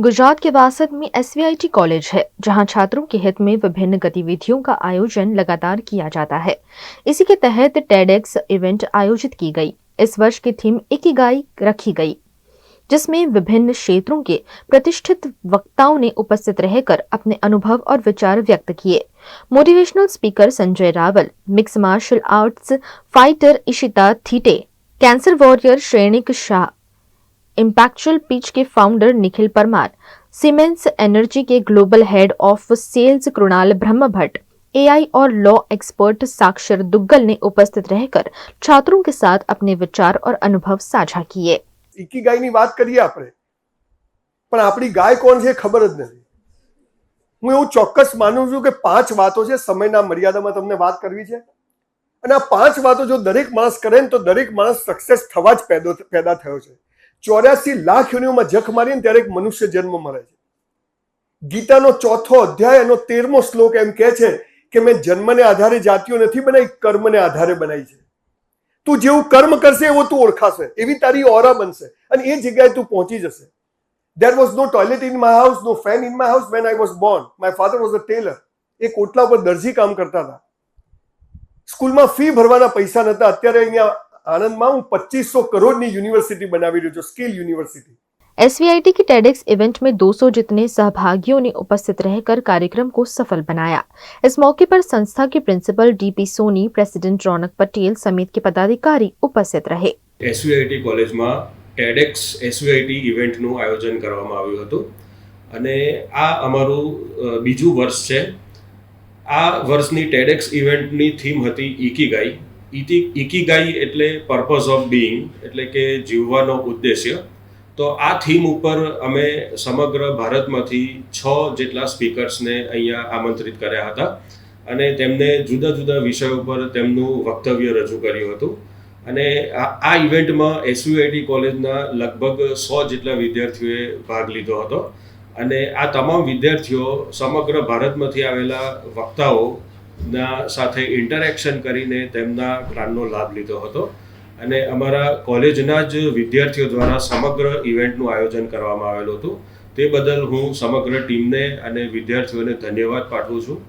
गुजरात के वासद में एसवीआईटी कॉलेज है, जहां छात्रों के हित में विभिन्न गतिविधियों का आयोजन लगातार किया जाता है। इसी के तहत टेडेक्स इवेंट आयोजित की गई। इस वर्ष की थीम इकिगाई रखी गई, जिसमें विभिन्न क्षेत्रों के प्रतिष्ठित वक्ताओं ने उपस्थित रहकर अपने अनुभव और विचार व्यक्त किए। Motivational speaker Sanjay Raval, mix martial arts fighter Ishita Thite, cancer warrior Shrenik Shah, impactual pitch के founder Nikhil Parmar, Siemens energy के global head of sales Krunal Brahmbhatt, AI और लॉ एक्सपर्ट साक्षर दुग्गल ने उपस्थित रहकर छात्रों के साथ अपने विचार और अनुभव साझा किए। ઇકીગાઈની વાત કરીએ આપણે, પણ આપણી ગાય કોણ છે ખબર જ નથી। હું એવું ચોક્કસ માનું છું કે 5 વાતો છે, સમયના મર્યાદામાં તમને વાત કરવી છે, અને આ 5 વાતો જો દરેક માણસ કરે ને તો દરેક માણસ સક્સેસ થવા જ પેદા થયો છે। 84 લાખ યોનિઓમાં જખ મારીને ત્યારે એક મનુષ્ય જન્મ મળે છે। ગીતાનો 4થો અધ્યાય એનો 13મો શ્લોક એમ કહે છે કે મેં જન્મને આધારે જાતિઓ નથી બનાવી, કર્મને આધારે બનાવી છે। તું જેવું કર્મ કરશે એવો તું ઓળખાશે, એવી તારી ઓરા બનશે અને એ જગ્યાએ તું પહોંચી જશે। There was no toilet in my house, no fan in my house when I was born. My father was a tailor. એ કોટલા પર દરજી કામ કરતા હતા। સ્કૂલમાં ફી ભરવાના પૈસા નહોતા। અત્યારે અહીંયા આણંદમાં હું 2500 કરોડની યુનિવર્સિટી બનાવી રહ્યો છું, સ્કિલ યુનિવર્સિટી। एसवीआईटी की टेडेक्स इवेंट में 200 जितने सहभागियों ने उपस्थित रहकर कार्यक्रम को सफल बनाया। इस मौके पर संस्था के प्रिंसिपल डीपी सोनी, प्रेसिडेंट रौनक पटेल समेत के पदाधिकारी उपस्थित रहे। एसवीआईटी कॉलेज में टेडेक्स एसवीआईटी इवेंटનું આયોજન કરવામાં આવ્યું હતું અને આ અમારું બીજું વર્ષ છે। આ વર્ષની ટેડેક્સ ઇવેન્ટની થીમ હતી ઇકીગાઈ। ઇકીગાઈ એટલે પર્પઝ ઓફ બીઇંગ, એટલે કે જીવવાનો ઉદ્દેશ્ય। તો આ થીમ ઉપર અમે સમગ્ર ભારતમાંથી 6 જેટલા સ્પીકર્સને અહીંયા આમંત્રિત કર્યા હતા અને તેમને જુદા જુદા વિષયો પર તેમનું વક્તવ્ય રજૂ કર્યું હતું। અને આ ઇવેન્ટમાં એસવીઆઈટી કોલેજના લગભગ 100 જેટલા વિદ્યાર્થીઓએ ભાગ લીધો હતો અને આ તમામ વિદ્યાર્થીઓ સમગ્ર ભારતમાંથી આવેલા વક્તાઓના સાથે ઇન્ટરેક્શન કરીને તેમના જ્ઞાનનો લાભ લીધો હતો અને અમારા કોલેજના જ વિદ્યાર્થીઓ દ્વારા સમગ્ર ઇવેન્ટનું આયોજન કરવામાં આવેલું હતું। તે બદલ હું સમગ્ર ટીમને અને વિદ્યાર્થીઓને ધન્યવાદ પાઠવું છું।